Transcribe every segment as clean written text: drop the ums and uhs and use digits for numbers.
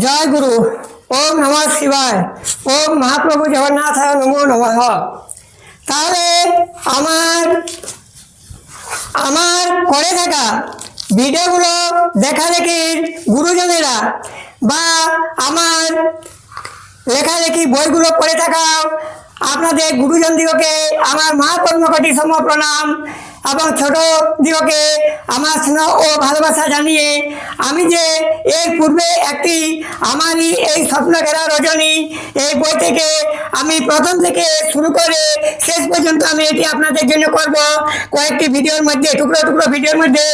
জয় গুরু। ওম নমঃ শিবায়। ওম মহাপ্রভু জগন্নাথায় নমো নমঃ। তাহলে আমার আমার করে থাকা ভিডিওগুলো দেখাদেখির গুরুজনেরা বা আমার লেখালেখি বইগুলো পড়ে থাকা আপনাদের গুরুজন দিগকে আমার মহাকর্মকটি সম প্রণাম এবং ছোট দিগকে আমার স্নেহ ও ভালোবাসা জানিয়ে আমি যে এর পূর্বে একটি আমারই এই স্বপ্ন ঘেরা রজনী এই বই থেকে আমি প্রথম থেকে শুরু করে শেষ পর্যন্ত আমি এটি আপনাদের জন্য করব কয়েকটি ভিডিওর মধ্যে টুকরো টুকরো ভিডিওর মধ্যে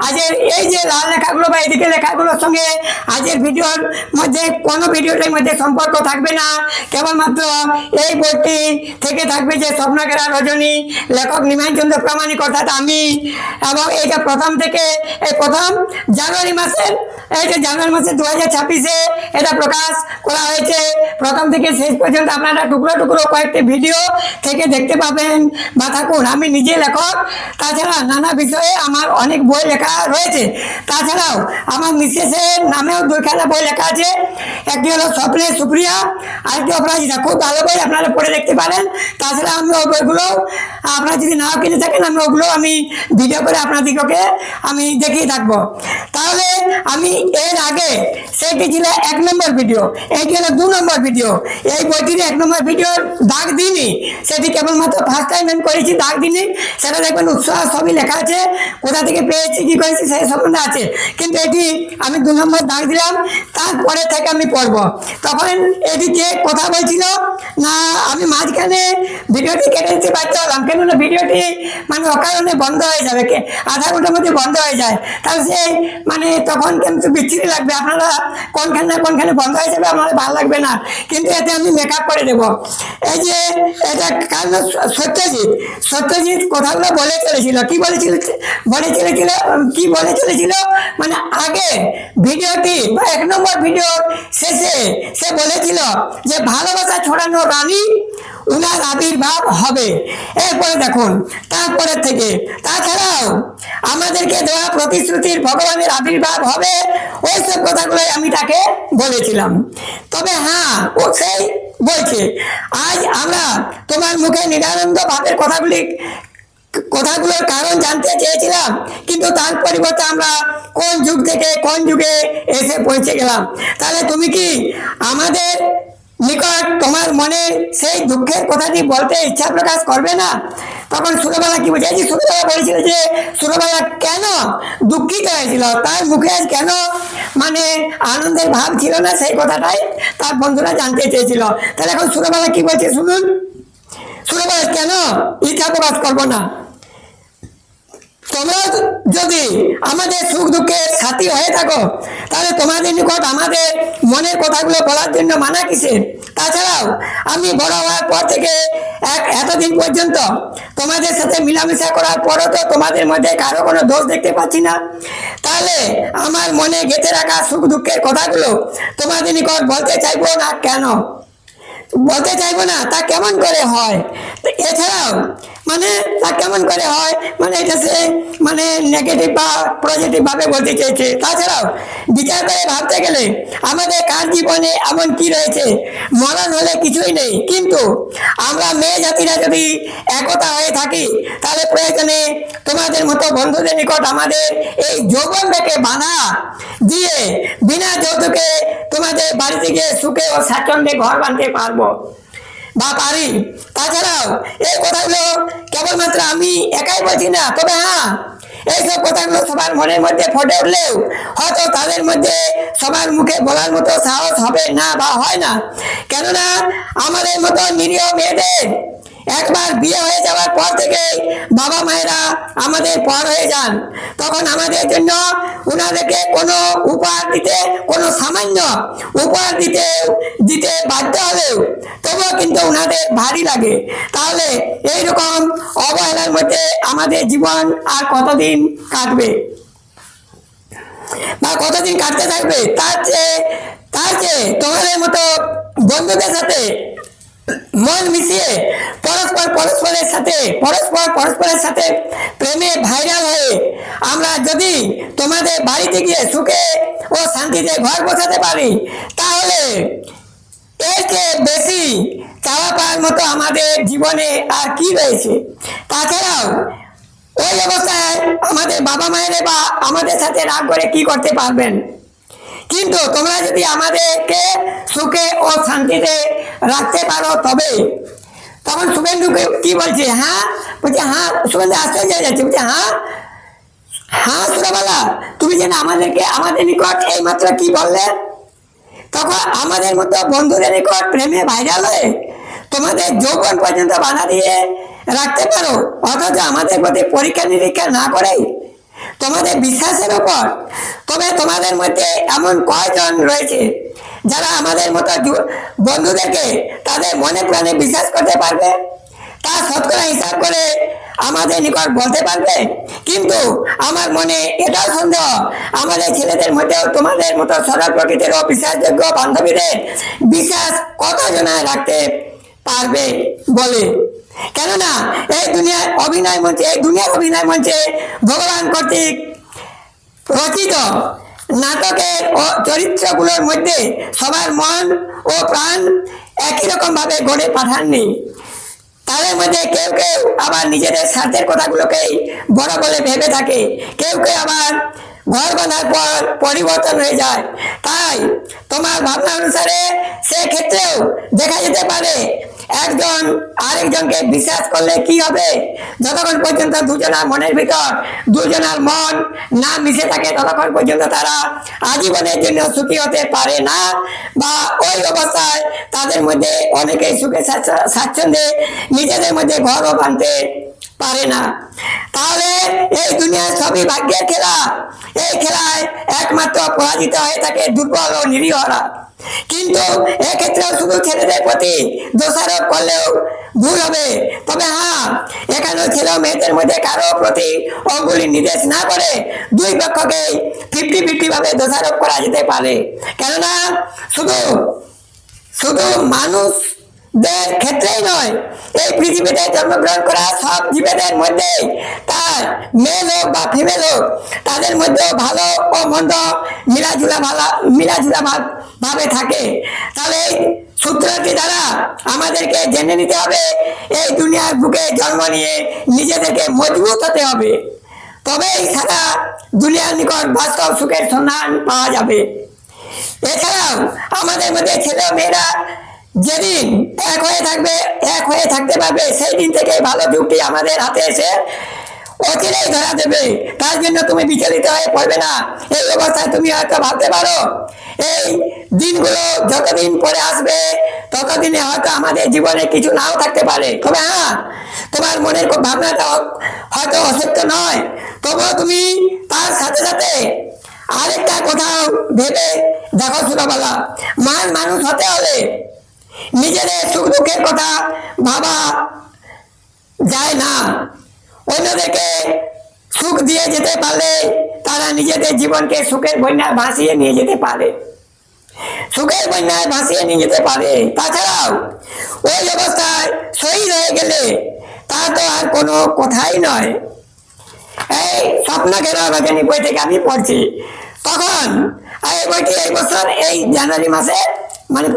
আজের এই যে লাল লেখাগুলো বা এদিকে লেখাগুলোর সঙ্গে আজের ভিডিওর মধ্যে কোনো ভিডিওটার মধ্যে সম্পর্ক থাকবে না, কেবলমাত্র এই বইটি থেকে থাকবে যে স্বপ্ন ঘেরা রজনী লেখক নিমাইচন্দ্র প্রামাণিক অর্থাৎ আমি। এবং এইটা প্রথম থেকে এই প্রথম জানুয়ারি মাসের 2026-এ এটা প্রকাশ করা হয়েছে। প্রথম থেকে শেষ পর্যন্ত আপনারা টুকরো টুকরো কয়েকটি ভিডিও থেকে দেখতে পাবেন বা থাকুন। আমি নিজে লেখক, তাছাড়া নানা বিষয়ে আমার অনেক বই লেখা রয়েছে। তাছাড়াও আমার মিসেসের নামেও দুইখানা বই লেখা আছে, একটি হলো স্বপ্নের সুপ্রিয়া, আরেকটি অপরাজিতা। খুব ভালো বই, আপনারা পড়ে দেখতে পারেন। তাছাড়া আমি ওই বইগুলো আপনারা যদি নাও কিনে থাকেন আমি ওগুলো আমি ভিডিও করে আপনাদেরকে আমি দেখিয়ে থাকবো। তাহলে আমি এর আগে সেটি ছিল 1 নম্বর ভিডিও, এটি হলো 2 নম্বর ভিডিও। এই বইটির 1 নম্বর ভিডিওর দাগ দিইনি, সেটি কেবলমাত্র ফার্স্ট টাইম আমি করেছি, দাগ দিইনি। সেটা দেখবেন উৎসাহ সবই লেখা আছে, কোথা থেকে পেয়েছি কি করেছি সেই সম্বন্ধে আছে। কিন্তু এটি আমি 2 নম্বর দাগ দিলাম, তারপরে থেকে আমি পড়বো। তখন এটি যে কথা বলছিল না, আমি মাঝখানে ভিডিওটি কেটে দিতে বাধ্য হলাম, কেননা ভিডিওটি মানে অকারণে বন্ধ হয়ে যাবে, আধা ঘন্টার মধ্যে বন্ধ হয়ে যায়। তাহলে সে মানে তখন কিন্তু বিচ্ছিরি লাগবে, আপনারা কোনখানে বন্ধ হয়ে যাবে আপনাদের ভালো লাগবে না। কিন্তু এতে আমি মেকআপ করে দেবো। এই যে এটা কারণ সত্যজিৎ কথাগুলো বলে চলেছিল, কি বলে চলেছিল মানে আগে ভিডিওটি বা 1 নম্বর ভিডিওর শেষে সে বলেছিল যে ভালোবাসা ছড়ানো রানী উনার আবির্ভাব হবে। এরপরে দেখুন তারপরে থেকে, তাছাড়াও আমাদেরকে দেওয়া প্রতিশ্রুতির ভগবানের আবির্ভাব হবে, ওইসব কথাগুলোই আমি তাকে বলেছিলাম। তবে হ্যাঁ, ও সেই বলছে আজ আমরা তোমার মুখে নিরানন্দ ভাবের কথাগুলোর কারণ জানতে চেয়েছিলাম, কিন্তু তার পরিবর্তে আমরা কোন যুগ থেকে কোন যুগে এসে পৌঁছে গেলাম। তাহলে তুমি কি আমাদের নিকট তোমার মনে সেই দুঃখের কথাটি বলতে ইচ্ছা প্রকাশ করবে না? তখন সুরবালা কি বলছে, সুরবালা বলেছিল যে সুরবালা কেন দুঃখিত হয়েছিল, তার মুখে আজ কেন মানে আনন্দের ভাব ছিল না, সেই কথাটাই তার বন্ধুরা জানতে চেয়েছিল। তাহলে এখন সুরবালা কি বলছে শুনুন। সুরবালা কেন ইচ্ছা প্রকাশ করবো না? তোমরা যদি আমাদের সুখ দুঃখের সাথী হয়ে থাকো, তাহলে তোমাদের নিকট আমাদের মনের কথাগুলো বলার জন্য মানা কিসের? তাছাড়াও আমি বড় হওয়ার পর থেকে এতদিন পর্যন্ত তোমাদের সাথে মিলামিশা করার পরও তো তোমাদের মধ্যে কারো কোনো দোষ দেখতে পাচ্ছি না। তাহলে আমার মনে গেঁথে রাখা সুখ দুঃখের কথাগুলো তোমাদের নিকট বলতে চাইবো না কেন? বলতে চাইবো না, তা কেমন করে হয়? এছাড়াও মানে তা কেমন করে হয় মানে এটা সে মানে নেগেটিভ বা পজিটিভ ভাবে বলতে চেয়েছে। তাছাড়াও বিচার করে ভাবতে গেলে আমাদের কার জীবনে এমন কি রয়েছে, মরণ হলে কিছুই নেই, কিন্তু আমরা মেয়ে জাতিরা যদি একতা হয়ে থাকি তাহলে প্রয়োজনে তোমাদের মতো বন্ধুদের নিকট আমাদের এই যৌবনটাকে বাধা দিয়ে বিনা যৌতুকে তোমাদের বাড়িতে গিয়ে সুখে ও স্বাচ্ছন্দ্যে ঘর বাঁধতে পারবো বা পারি। তাছাড়াও এই কথাগুলো কেবলমাত্র আমি একাই বলছি না, তবে হ্যাঁ এইসব কথাগুলো সবার মনের মধ্যে ফুটে উঠলেও হয়তো তাদের মধ্যে সবার মুখে বলার মতো সাহস হবে না বা হয় না। কেননা আমাদের মতো নিরীহ মেয়েদের একবার বিয়ে হয়ে যাওয়ার পর থেকে বাবা মায়েরা আমাদের পর হয়ে যান, তখন আমাদের জন্য উনাদেরকে কোনো উপহার দিতে, কোনো সামান্য উপহার দিতে বাধ্য হলেও তবুও কিন্তু উনাদের ভারী লাগে। তাহলে এইরকম অবহেলার মধ্যে আমাদের জীবন আর কতদিন কাটবে বা কতদিন কাটতে থাকবে? তার চেয়ে তোমাদের মতো বন্ধুদের সাথে মন মিশিয়ে পরস্পরের সাথে প্রেমে ভাইরাল হয়ে আমরা যদি তোমাদের বাড়িতে গিয়ে সুখে ও ও শান্তিতে ঘর বসাতে পারি, তাহলে এর চেয়ে বেশি চাওয়া পাওয়ার মতো আমাদের জীবনে আর কি রয়েছে? তাছাড়াও ওই অবস্থায় আমাদের বাবা মায়েরা বা আমাদের সাথে রাগ করে কি করতে পারবেন? কিন্তু তোমরা যদি আমাদেরকে সুখে ও শান্তিতে রাখতে পারো তবে। তখন শুভেন্দুকে কি বলছে? হ্যাঁ, বলছে হ্যাঁ। শুভেন্দু আশ্চর্য হয়ে যাচ্ছে, বলছে হ্যাঁ হ্যাঁ সুরবালা, তুমি যেন আমাদের নিকট এই মাত্র কি বললে? তখন আমাদের মতো বন্ধুদের নিকট প্রেমে ভাইরাল হয়ে তোমাদের যৌবন পর্যন্ত বাধা দিয়ে রাখতে পারো, অথচ আমাদের প্রতি পরীক্ষা নিরীক্ষা না করেই তোমাদের বিশ্বাসের উপর। তবে তোমাদের মধ্যে এমন কয়জন রয়েছে যারা আমাদের মতো বন্ধুদেরকে তাদের মনে প্রাণে বিশ্বাস করতে পারবে? তা শতকরা হিসাব করে আমাদের নিকট বলতে পারবে? কিন্তু আমার মনে এটাও সন্দেহ, আমাদের ছেলেদের মধ্যেও তোমাদের মতো সরল প্রকৃতির ও বিশ্বাসযোগ্য বান্ধবীদের বিশ্বাস কতজনা রাখতে পারবে বলে। কেননা এই দুনিয়ার অভিনয় মঞ্চে ভগবান কর্তৃক রচিত নাটকের ও চরিত্রগুলোর মধ্যে সবার মন ও প্রাণ একই রকম ভাবে গড়ে পাঠাননি। তাদের মধ্যে কেউ কেউ আবার নিজেদের স্বার্থের কথাগুলোকেই বড় বলে ভেবে থাকে, কেউ কেউ আবার ঘর বাঁধার পর পরিবর্তন হয়ে যায়। তাই তোমার ভাবনা অনুসারে সেক্ষেত্রেও দেখা যেতে পারে একজন আরেকজনকে বিশ্বাস করলে কি হবে, যতক্ষণ পর্যন্ত দুজনের মনের ভিতর দুজনের মন না মিশে থাকে ততক্ষণ পর্যন্ত তারা আজীবনের জন্য সুখী হতে পারে না, বা ওই অবস্থায় তাদের মধ্যে অনেকেই সুখে স্বাচ্ছন্দ্যে নিজেদের মধ্যে ঘরও বাঁধতে পারে না। তাহলে এই দুনিয়ার সবই ভাগ্যের খেলা। এই খেলায় একমাত্র পরাজিত হয়ে থাকে দুর্বল ও নিরীহরা। কিন্তু এক্ষেত্রেও শুধু ছেলেদের প্রতি দোষারোপ করলেও ভুল হবে। তবে হ্যাঁ, এখানেও ছেলে ও মেয়েদের মধ্যে কারো প্রতি অঙ্গুলি নির্দেশ না করে দুই পক্ষকে 50-50 ভাবে দোষারোপ করা যেতে পারে। কেননা শুধু মানুষদের ক্ষেত্রেই নয়, এই পৃথিবীতে জন্মগ্রহণ করা সব জীবেদের মধ্যে তার মেল হোক বা ফিমেল হোক, তাদের মধ্যেও ভালো ও মন্দ মিলাঝুলা ভাবে থাকে। তাহলে সূত্রটি দ্বারা আমাদেরকে জেনে নিতে হবে এই দুনিয়ার বুকে জন্ম নিয়ে নিজেদেরকে মজবুত হতে হবে, তবেই সারা দুনিয়ার নিকট বাস্তব সুখের সন্ধান পাওয়া যাবে। এছাড়াও আমাদের মধ্যে ছেলে মেয়েরা যেদিন এক হয়ে থাকতে পারবে, সেই দিন থেকে ভালো যুগটি আমাদের হাতে এসে অচিরেই ধরা দেবে। তার জন্য তুমি বিচলিত হয়ে পড়বে না। এই অবস্থায় তুমি হয়তো ভাবতে পারো এই দিনগুলো যতদিন পরে আসবে ততদিনে হয়তো আমাদের জীবনে কিছু নাও থাকতে পারে। তবে হ্যাঁ, তোমার মনের ভাবনাটা হয়তো অসত্য নয়, তবুও তুমি তার সাথে সাথে আরেকটা কোথাও ভেবে দেখো সুরবালা, মানুষ হতে হলে নিজেদের সুখ দুঃখের কথা ভাবা যায় না। অন্যদেরকে সুখ দিয়ে যেতে পারলে তারা নিজেদের জীবনকে সুখের বন্যায় ভাসিয়ে নিয়ে যেতে পারে। তাছাড়াও ওই অবস্থায় শহীদ হয়ে গেলে তা তো আর কোনো কথাই নয়। এই স্বপ্নঘেরা রজনী বই থেকে আমি পড়ছি, তখন এই বইটি এই বছর এই জানুয়ারি মাসে মানে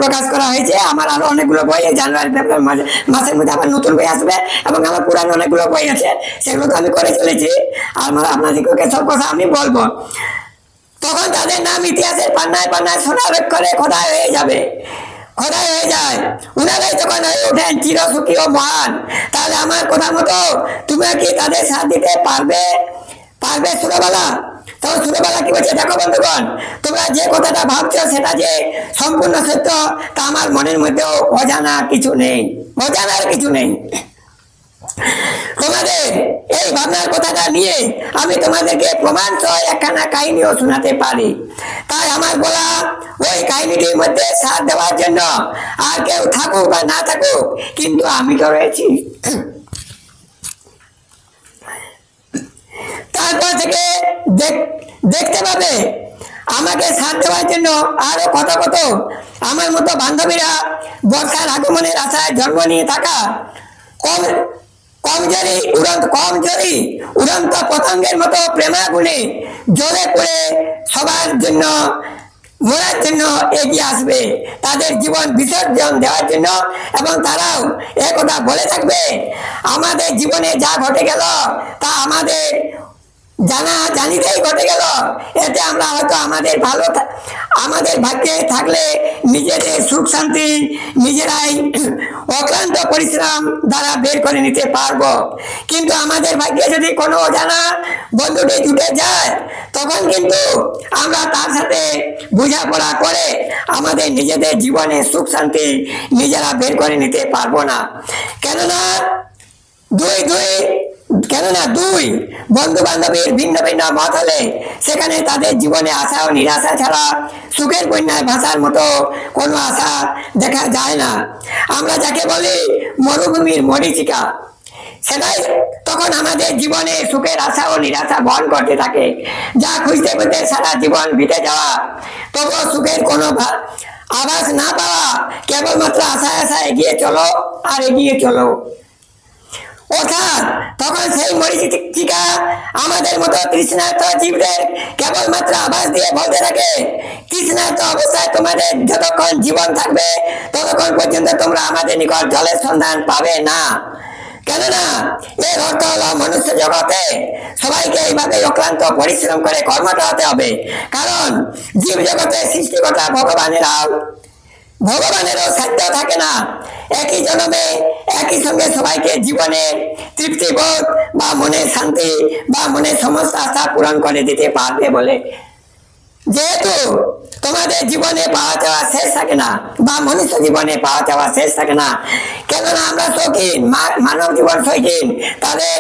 প্রকাশ করা হয়েছে। আমার আরো অনেকগুলো বই এই জানুয়ারি মাসের মধ্যে আবার নতুন বই আসবে, এবং আমার পুরানো অনেকগুলো বই আছে, সেগুলো তো আমি করে চলেছি। আর আপনাদেরকে সব কথা আমি বলবো। তখন তাদের নাম ইতিহাসের পান্নায় পান্নায় সোনার অক্ষরে খোদাই হয়ে যায়। উনারাই তখন হয়ে ওঠেন চিরসুখী ও মহান। তাহলে আমার কথা মতো তোমরা কি তাদের সাথ দিতে পারবে সুরবালা? তখন সুরবালা কি বলছে, দেখো বন্ধুগণ, তোমরা যে কথাটা ভাবছো সেটা যে সম্পূর্ণ সত্য তা আমার মনের মধ্যেও অজানার কিছু নেই। তোমাদের এই ভাবনার কথাটা নিয়ে আমি তোমাদেরকে প্রমাণ সহ একখানা কাহিনীও শোনাতে পারি। তাই আমার বলা ওই কাহিনীটির মধ্যে সাথ দেওয়ার জন্য আর কেউ থাকুক বা না থাকুক, কিন্তু আমি তো রয়েছি। তারপর থেকে দেখতে পাবে আমাকে সাথ দেওয়ার জন্য আরো কত আমার মতো বান্ধবীরা বর্ষার আগমনের আশায় জন্ম নিয়ে থাকা কমজোরি উড়ন্ত পতঙ্গের মতো প্রেমাগুণে জ্বলে পড়ে সবার জন্য মরার জন্য এগিয়ে আসবে, তাদের জীবন বিসর্জন দেওয়ার জন্য। এবং তারাও একথা বলে থাকবে, আমাদের জীবনে যা ঘটে গেল তা আমাদের জানিতেই ঘটে গেল। এতে আমরা হয়তো আমাদের ভাগ্যে থাকলে নিজেদের সুখ শান্তি নিজেরাই অক্লান্ত পরিশ্রম দ্বারা বের করে নিতে পারবো। কিন্তু আমাদের ভাগ্যে যদি কোনো অজানা বন্ধুটি জুটে যায়, তখন কিন্তু আমরা তার সাথে বোঝাপড়া করে আমাদের নিজেদের জীবনে সুখ শান্তি নিজেরা বের করে নিতে পারবো না। কেননা দুই বন্ধু বান্ধবীর ভিন্ন ভিন্ন মত হলে সেখানে তাদের জীবনে আশা ও নিরাশা ছাড়া সুখের বন্যায় ভাসার মতো কোনো আশা দেখা যায় না। আমরা যাকে বলি মরুভূমির মরীচিকা, সেটাই তখন আমাদের জীবনে সুখের আশা ও নিরাশা বহন করতে থাকে। যা খুঁজতে খুঁজতে সারা জীবন বিতে যাওয়া, তবুও সুখের কোনো আভাস না পাওয়া, কেবলমাত্র আশায় আশায় এগিয়ে চলো আর এগিয়ে চলো। অর্থাৎ তখন সেই মরীচিকা আমাদের মতো তৃষ্ণার্ত জীবদের কেবলমাত্র আভাস দিয়ে বলতে থাকে, তৃষ্ণার্ত অবস্থায় তোমাদের যতক্ষণ জীবন থাকবে ততক্ষণ পর্যন্ত তোমরা আমাদের নিকট জলের সন্ধান পাবে না। কেননা এর অর্থ হলো মনুষ্য জগতে সবাইকে এইভাবে অক্লান্ত পরিশ্রম করে কর্মটা হতে হবে। কারণ জীব জগতে সৃষ্টিকর্তা ভগবানেরও সাধ্য থাকে না একই জন্মে একই সঙ্গে সবাইকে জীবনে তৃপ্তিবোধ বা মনের শান্তি বা মনের সমস্ত আশা পূরণ করে দিতে পারবে বলে। যেহেতু তোমাদের জীবনে পাওয়া যাওয়া শেষ থাকে না, বা মনুষ্য জীবনে পাওয়া যাওয়া শেষ থাকে না, কেননা আমরা শৌখিন, মানব জীবন শৌখিন, তাদের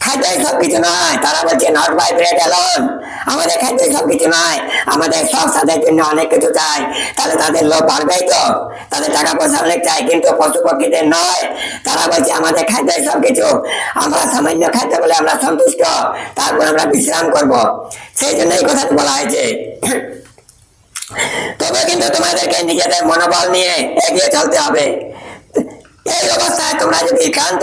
খাদ্যই সবকিছু নয়। তারা বলছে নট বাই ব্রেড অ্যালোন, আমাদের খাদ্যই সবকিছু নয়, আমাদের সব সাথের জন্য অনেক কিছু চাই। তাহলে তাদের লোভ বাড়বেই তো, তাদের টাকা পয়সা অনেক চাই, কিন্তু পশু পক্ষীদের নয়। তারা বলছে আমাদের খাদ্যই সবকিছু, আমরা সামান্য খাদ্য বলে আমরা সন্তুষ্ট, তারপর আমরা বিশ্রাম করব। সেই জন্য এই কথাটি বলা হয়েছে। তবে কিন্তু তোমাদেরকে নিজেদের মনোবল নিয়ে এগিয়ে চলতে হবে। এই অবস্থায় তোমরা যদি ক্লান্ত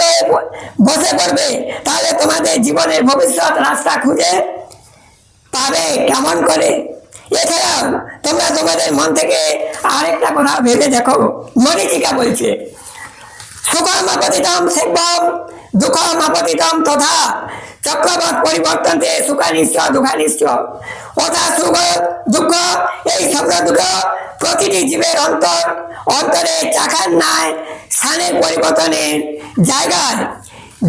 বসে পড়বে, তাহলে তোমাদের জীবনের ভবিষ্যৎ রাস্তা খুঁজে পাবে কেমন করে? এছাড়াও তোমরা তোমাদের মন থেকে আরেকটা কথা ভেবে দেখো। মরীচিকা বলছে, সুখম আপতিতম সেব্যম দুঃখম আপতিতম তথা চক্রবৎ পরিবর্তনতে সুখানিশ্চ দুঃখানিশ্চ। অর্থাৎ সুখ দুঃখ, এই শব্দ দুঃখ প্রতিটি জীবের অন্তরে চাখার ন্যায় স্থানের পরিবর্তনের জায়গায়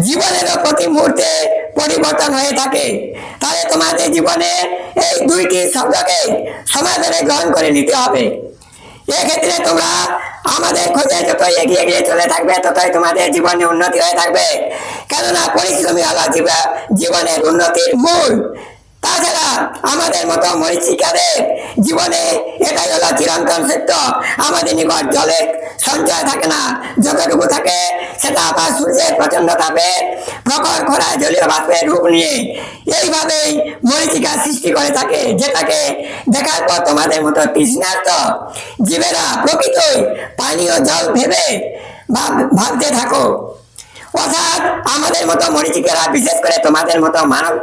জীবনেরও প্রতি মুহূর্তে পরিবর্তন হয়ে থাকে। তাহলে তোমাদের জীবনে এই দুইটি শব্দকে সমাধানে গ্রহণ করে নিতে হবে। এক্ষেত্রে তোমরা আমাদের খোঁজে যত এগিয়ে গিয়ে চলে থাকবে, ততই তোমাদের জীবনে উন্নতি হয়ে থাকবে। কেননা পরিশ্রমী হলো জীবনের উন্নতির মূল। তাছাড়া আমাদের মতো মরীচিকাদের জীবনে এটাই হলো চিরন্তন সত্য, আমাদের নিকট জলের সঞ্চয় থাকে না। যতটুকু থাকে সেটা আবার সূর্যের প্রচন্ড তাপে প্রখর খরায় জলীয় বাষ্পের রূপ নিয়ে এইভাবেই মরীচিকা সৃষ্টি করে থাকে, যেটাকে দেখার পর তোমাদের মতো তৃষ্ণার্ত জীবেরা প্রকৃতই পানীয় জল ভেবে ভাবতে থাকো। অর্থাৎ আমাদের মতো মরীচিকেরা বিশেষ করে তোমাদের মতো মানব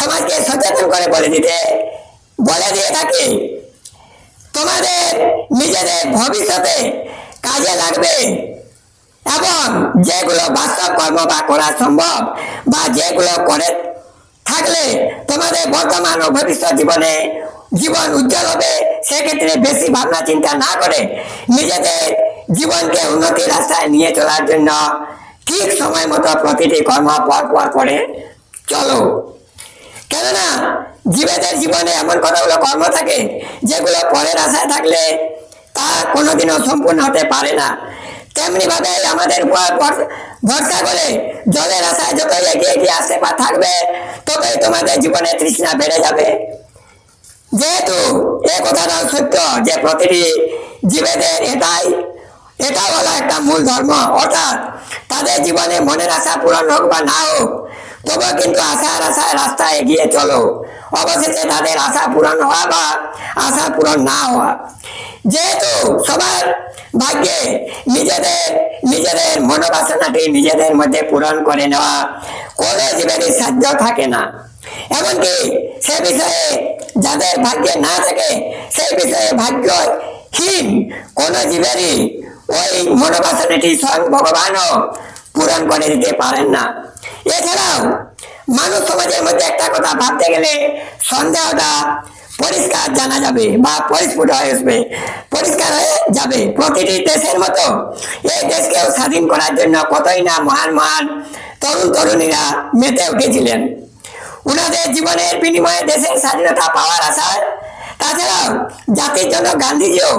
সমাজকে সচেতন করে বলে দিয়ে থাকে, তোমাদের নিজেদের ভবিষ্যতে কাজে লাগবে এবং যেগুলো বাস্তব কর্ম বা করা সম্ভব, বা যেগুলো করে থাকলে তোমাদের বর্তমান ও ভবিষ্যৎ জীবন উজ্জ্বল হবে, সেক্ষেত্রে বেশি ভাবনা চিন্তা না করে নিজেদের জীবনকে উন্নতির রাস্তায় নিয়ে চলার জন্য ঠিক সময় মতো প্রতিটি কর্ম পর করে চলো। কেননা জীবেদের জীবনে এমন কতগুলো কর্ম থাকে যেগুলো পরের আশায় থাকলে তা কোনোদিনও সম্পূর্ণ হতে পারে না। তেমনি ভাবে আমাদের উপর ভরসা করে জলের আশায় যত এগিয়ে আসতে থাকবে, ততই তোমাদের জীবনে তৃষ্ণা বেড়ে যাবে। যেহেতু এ কথাটাও সত্য যে প্রতিটি জীবেদের এটাও হলো একটা মূল ধর্ম। অর্থাৎ তাদের জীবনে মনের আশা পূরণ হোক বা না হোক, তবুও কিন্তু আশায় রাস্তায় এগিয়ে চলো। অবশেষে তাদের আশা পূরণ হওয়া বা আশা পূরণ না হওয়া, যেহেতু সবার ভাগ্যে নিজেদের মনোবাসনাটি নিজেদের মধ্যে পূরণ করে নেওয়া কোনো জীবেরই সাধ্য থাকে না। এমনকি সে বিষয়ে যাদের ভাগ্যে না থাকে সেই বিষয়ে ভাগ্যহীন কোন জীবেরই ওই মনোবাসনাটি স্বয়ং ভগবানও পূরণ করে দিতে পারেন না। এছাড়াও মানুষ সমাজের মধ্যে একটা কথা ভাবতে গেলে সন্দেহটা পরিষ্কার জানা যাবে বা পরিস্ফুট হয়ে আসবে, পরিষ্কার হয়ে যাবে। প্রতিটি দেশের মতো এই দেশকেও স্বাধীন করার জন্য কতই না মহান মহান তরুণ তরুণীরা মেতে উঠেছিলেন উনাদের জীবনের বিনিময়ে দেশের স্বাধীনতা পাওয়ার আশায়। তাছাড়াও জাতির জন্য গান্ধীজিও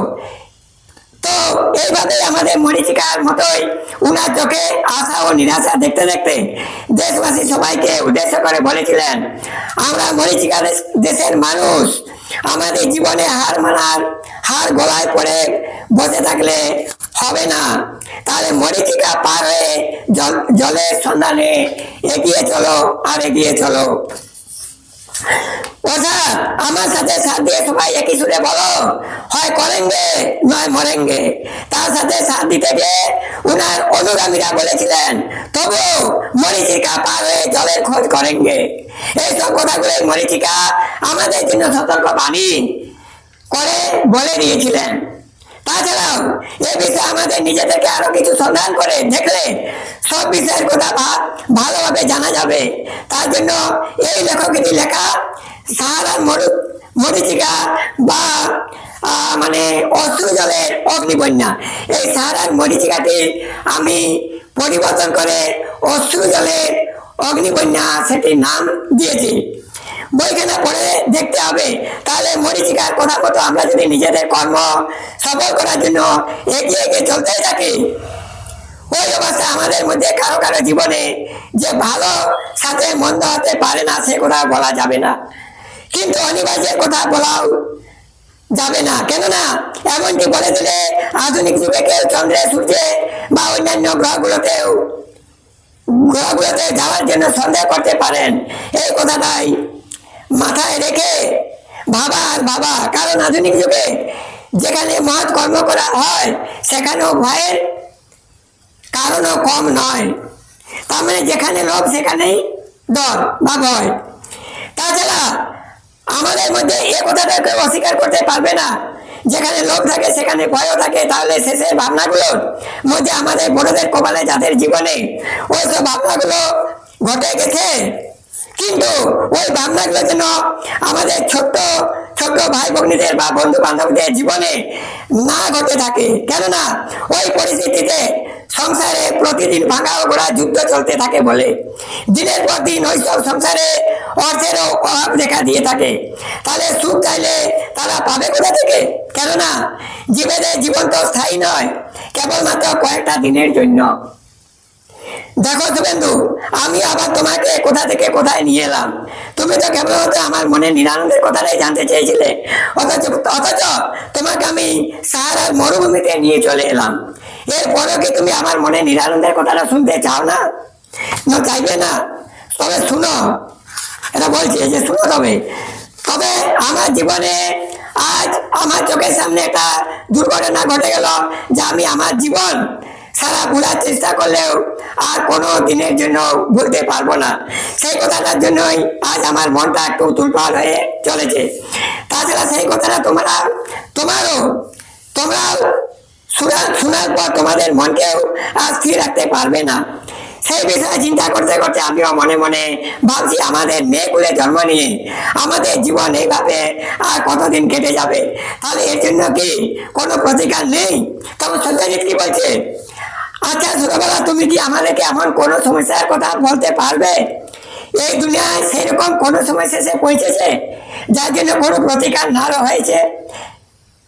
তো এইভাবে আমাদের মরীচিকার মতোই উনার চোখে আশা ও নিরাশা দেখতে দেখতে দেশবাসী সবাইকে উদ্দেশ্য করে বলেছিলেন, আমরা মরীচিকা দেশের মানুষ, আমাদের জীবনে হার গলায় পড়ে বসে থাকলে হবে না। তাহলে মরীচিকা পার হয়ে জলের সন্ধানে এগিয়ে চলো আর এগিয়ে চলো। অর্থাৎ আমার সাথে সাথ দিয়ে সবাই একই সুরে বলো, হয় করেঙ্গে নয় মরেঙ্গে। তার সাথে সাথ দিতে গিয়ে উনার অনুগামীরা বলেছিলেন, তবু মরীচিকা পার হয়ে জলের খোঁজ করেঙ্গে। এইসব কথাগুলো মরীচিকা আমাদের জন্য সতর্ক বাণী করে বলে দিয়েছিলেন। তাছাড়াও এই বিষয়ে আমাদের নিজেদেরকে আরো কিছু সন্ধান করে দেখলে সব বিষয়ের কথা ভালোভাবে জানা যাবে। তার জন্য এই লেখকেরই লেখা সাহারার মরীচিকা বা মানে অশ্রু জলের অগ্নিবন্যা, এই সাহারার মরীচিকাটি আমি পরিবর্তন করে অশ্রু জলের অগ্নিবন্যা সেটির নাম দিয়েছি। বইখানা পড়ে দেখতে হবে। তাহলে মরীচিকার কথা মতো আমরা যদি নিজেদের কর্ম সফল করার জন্য এগিয়ে এগিয়ে চলতে থাকি, ওই অবস্থা আমাদের মধ্যে কারো কারো জীবনে যে ভালো সাথে মন্দ হতে পারে না সে কথা বলা যাবে না, কিন্তু অনিবার্যের কথা বলাও যাবে না। কেননা এমনটি বলে দিলে আধুনিক যুগে কেউ চন্দ্রে সূর্যে বা অন্যান্য গ্রহগুলোতে যাওয়ার জন্য সন্দেহ করতে পারেন। এই কথাটাই মাথায় রেখে ভাবা, কারণ আধুনিক যুগে যেখানে মহৎ কর্ম করা হয় সেখানেও ভয়ের কারণও কম নয়। তার মানে যেখানে লোভ সেখানেই ডর বা ভয়। তাছাড়া আমাদের মধ্যে এ কথাটা কেউ অস্বীকার করতে পারবে না, যেখানে লোভ থাকে সেখানে ভয়ও থাকে। তাহলে শেষের ভাবনাগুলোর মধ্যে আমাদের বড়দের কপালে যাদের জীবনে ওইসব ভাবনাগুলো ঘটে গেছে, কিন্তু ওই ভাবনাগুলো যেন আমাদের ছোট্ট ছোট্ট ভাই ভগ্নীদের বা বন্ধু বান্ধবদের জীবনে না ঘটে থাকে। কেননা ওই পরিস্থিতিতে সংসারে প্রতিদিন ভাঙা গোড়া যুদ্ধ চলতে থাকে বলে দিনের পর দিন ওইসব সংসারে অর্থেরও অভাব দেখা দিয়ে থাকে। তাহলে সুখ চাইলে তারা পাবে কোথা থেকে? কেননা জীবেদের জীবন তো স্থায়ী নয়, কেবলমাত্র কয়েকটা দিনের জন্য। দেখো শুভেন্দু, আমি আবার তোমাকে কোথা থেকে কোথায় নিয়ে এলাম। তুমি তো কেবলমাত্র আমার মনে নিরানন্দের কথাটাই জানতে চেয়েছিলে, অথচ তোমাকে আমি সাহারার মরুভূমিতে নিয়ে চলে এলাম। এরপরেও কি তুমি আমার মনে নিরানন্দের কথাটা শুনতে চাও না? চাইবে না? তবে শুনো, এটা বলছি যে শুনো। তবে আমার জীবনে আজ আমার চোখের সামনে একটা দুর্ঘটনা ঘটে গেল, যা আমি আমার জীবন সারা ভুলার চেষ্টা করলেও আর কোনো দিনের জন্য ভুলতে পারবো না। সেই কথাটার জন্যই আজ আমার মনটা একটু উতুলপাল হয়ে চলেছে। তাছাড়া সেই কথাটা তোমরাও শোনার পর তোমাদের মনকেও আর স্থির রাখতে পারবে না। সেই বিষয়ে চিন্তা করতে করতে আমিও মনে মনে ভাবছি, আমাদের মেয়েগুলো জন্ম নিয়ে আমাদের জীবন এইভাবে আর কতদিন কেটে যাবে। তাহলে এর জন্য কি কোনো প্রতিকার নেই? তখন সত্যজিৎ কি বলছে, আচ্ছা ছোটবেলা তুমি কি আমাদেরকে এমন কোনো সমস্যার কথা বলতে পারবে এই দুনিয়ায় সেরকম কোনো সমস্যা এসে পৌঁছেছে যার জন্য কোনো প্রতিকার নাও হয়েছে?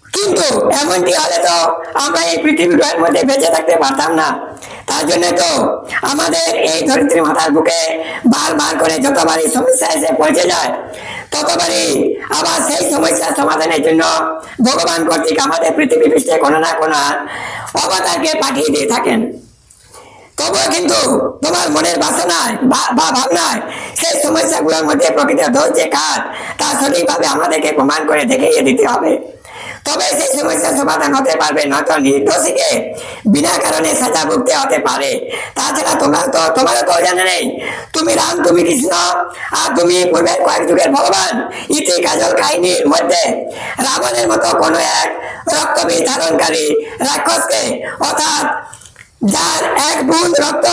কিন্তু এমনটি হলে তো আমরা এই পৃথিবীর মধ্যে বেঁচে থাকতে পারতাম না। তার জন্য তো আমাদের এই ধরিত্রী মাতার বুকে বারবার করে যতবারই সমস্যা এসে পৌঁছে যায় ততবারই আবার সেই সমস্যার সমাধানের জন্য ভগবান কর্তৃক আমাদের পৃথিবী পৃষ্ঠে কোনো না কোনো অবতারকে পাঠিয়ে দিয়ে থাকেন। তবুও কিন্তু তোমার মনের বাসনায় বা ভাবনায় সেই সমস্যাগুলোর মধ্যে প্রকৃত দোষ যে কার তা সঠিকভাবে আমাদেরকে প্রমাণ করে দেখিয়ে দিতে হবে। তবে সেই সমস্যার সমাধান হতে পারবে, নয়তো নির্দোষীকে বিনা কারণে সাজা ভুগতে হতে পারে। তাছাড়া তোমারও তো জানা নেই, তুমি রাম, তুমি কৃষ্ণ, আর তুমি পূর্বের কয়েক যুগের ভগবান। ইতি কাজল কাহিনীর মধ্যে রাবণের মতো কোনো এক রক্তবীজ ধারণকারী রাক্ষসকে, অর্থাৎ যার এক বুঁদ রক্ত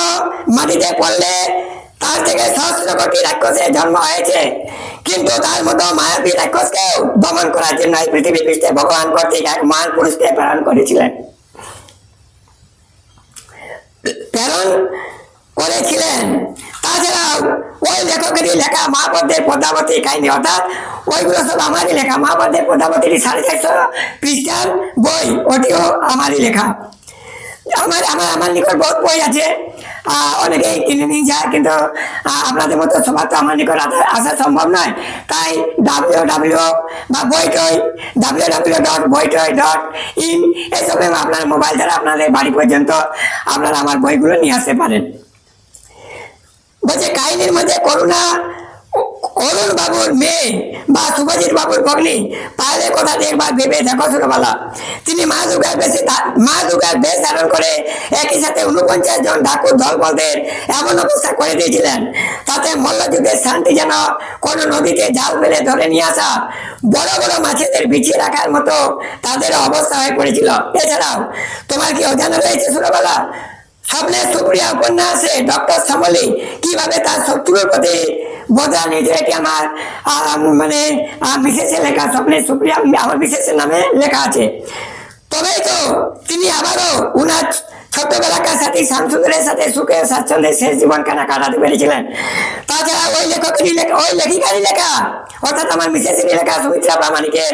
মাটিতে পড়লে তার থেকে সহস্র কোটি রাক্ষসের জন্ম হয়েছে, কিন্তু তার মতো মায়াবী রাক্ষসকেও দমন করার জন্য এই পৃথিবী পৃষ্ঠে ভগবান কর্তৃক এক মহান পুরুষকে প্রেরণ করেছিলেন। তাছাড়াও ওই লেখকেরই লেখা মহাভারতের পদ্মাবতী কাহিনী, অর্থাৎ ওইগুলো সব আমারই লেখা। মহাভারতের পদ্মাবতীর 450 পৃষ্ঠার বই, ওটিও আমারই লেখা। আমার নিকট বহুত বই আছে, অনেকে কিনে নিয়ে যায়, কিন্তু আপনাদের মতো সবার তো আমার নিকট আসা সম্ভব নয়। তাই www.boitoi.in এসবে আপনার মোবাইল দ্বারা আপনাদের বাড়ি পর্যন্ত আপনারা আমার বইগুলো নিয়ে আসতে পারেন। বলছে কাহিনীর মধ্যে অরুণ বাবুর মেয়ে বা শুভজিৎ বাবুর ভগ্নী পায়েলের কথা একবার ভেবে দেখো ছোটবেলা। তিনি মা দুর্গার বেশ ধারণ করে একই সাথে 49 জন ঠাকুর দলবলদের এমন অবস্থা করে দিয়েছিলেন, তাতে মল্লযুদ্ধের শান্তি যেন কোনো নদীতে জাল ফেলে ধরে নিয়ে আসা বড় বড় মাছেদের বিছিয়ে রাখার মতো তাদের অবস্থা হয়ে পড়েছিল। এছাড়াও তোমার কি অজানা রয়েছে ছোটবেলা স্বপ্নের সুপ্রিয়া উপন্যাসে ডক্টর শ্যামলী কিভাবে তার শত্রুর প্রতি বদলা নিয়েছে? এটি আমার বিশেষের লেখা, স্বপ্নের সুপ্রিয়া আমার বিশেষের নামে লেখা আছে। তবেই তো তিনি আবারও উনার ছোট্টবেলাকার সাথী শামসুন্দরের সাথে সুখে স্বাচ্ছন্দ্যে শেষ জীবনখানা কাটাতে পেরেছিলেন। তাছাড়া ওই লেখিকারই লেখা, অর্থাৎ আমার বিশেষের লেখা সুমিত্রা প্রামাণিকের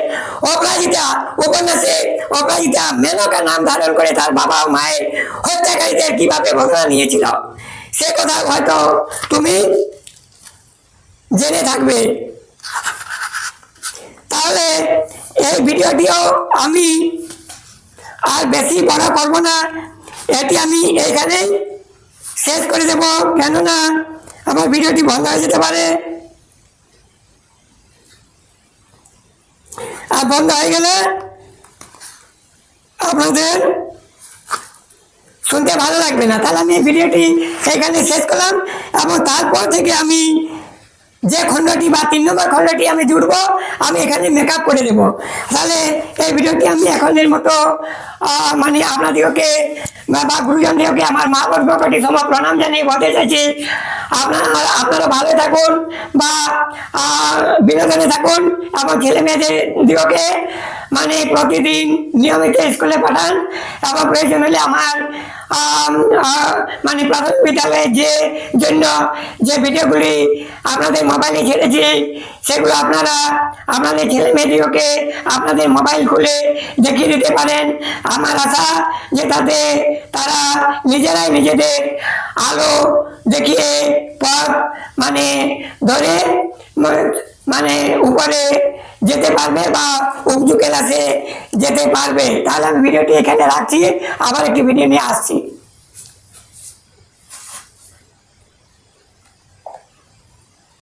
অপরাজিতা উপন্যাসে অপরাজিতা মেনকা নাম ধারণ করে তার বাবা ও মায়ের হত্যাকারীদের কিভাবে বদলা নিয়েছিল, সে কথা হয়তো তুমি জেনে থাকবে। তাহলে এই ভিডিওটিও আমি আর বেশি বড় করব না, এটি আমি এইখানেই শেষ করে দেব, কেননা আমার ভিডিওটি বন্ধ হয়ে যেতে পারে। আর বন্ধ হয়ে গেলে আপনাদের শুনতে ভালো লাগবে না। তাহলে আমি এই ভিডিওটি এইখানে শেষ করলাম, এবং তারপর থেকে আমি যে খণ্ডটি বা 3 নম্বর খণ্ডটি আমি জুড়বো, আমি এখানে মেকআপ করে দেবো। তাহলে এই ভিডিওটি আমি এখনের মতো আপনাদেরকে বা গুরুজনদেরকে আমার মা বর্গকে সময় প্রণাম জানিয়ে বলতে চাইছি, আপনারা ভালো থাকুন বা বিনোদনে থাকুন, এবং ছেলে মেয়েদের দিগকে প্রতিদিন নিয়মিত স্কুলে পাঠান, এবং প্রয়োজন হলে আমার প্রাথমিক বিদ্যালয়ের জন্য যে ভিডিওগুলি আপনাদের মোবাইলে ছেড়েছি, সেগুলো আপনারা আপনাদের ছেলে মেয়েদেরকে আপনাদের মোবাইল খুলে দেখিয়ে দিতে পারেন। আমার আশা যে তাতে তারা নিজেরাই নিজেদের আলো দেখিয়ে পথ ধরে উপরে যেতে পারবে বা উঁচু ক্লাসে যেতে পারবে। তাহলে আমি ভিডিওটি এখানে রাখছি, আবার একটি ভিডিও নিয়ে আসছি।